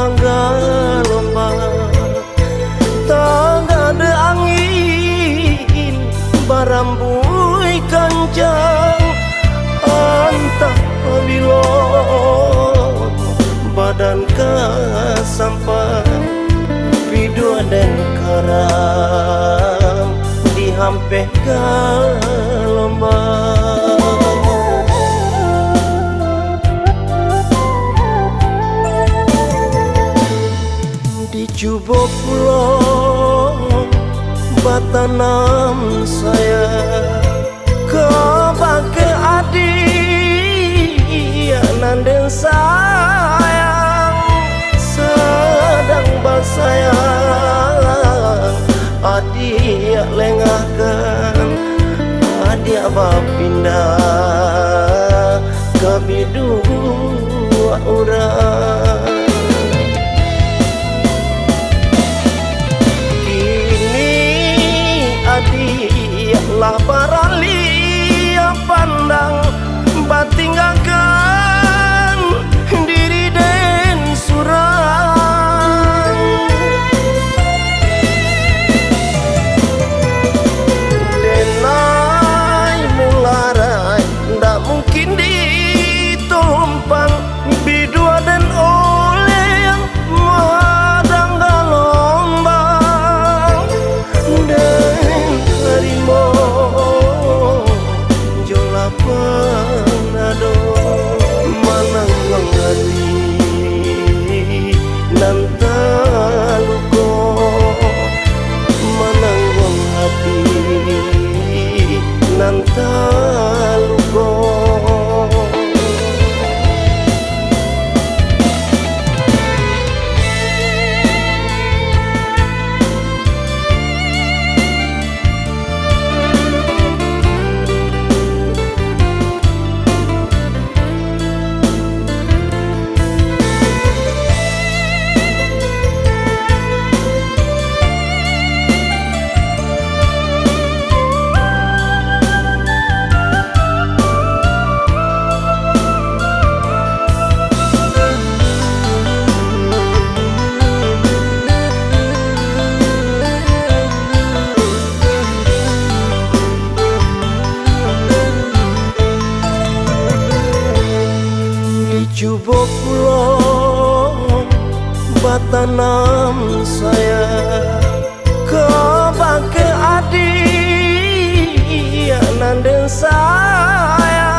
tangga lomba, tangga de angin barambui kancang, antah pabilo badan ka sampai video dan karam dihampeh ka lomba. Dicoba pulau batanam saya ke adik nanden sayang sedang bersayang adik lengahkan adik pindah kami dua orang. Lah barali pandang batinggalkan diri den surang, denai mularai ndak mungkin ditumpang bidua dan oleh yang madang galombang dan harimau panado manang wangari nantaluko manang wangati nantaluko. Coba pulau batanam saya ke adik nanden sayang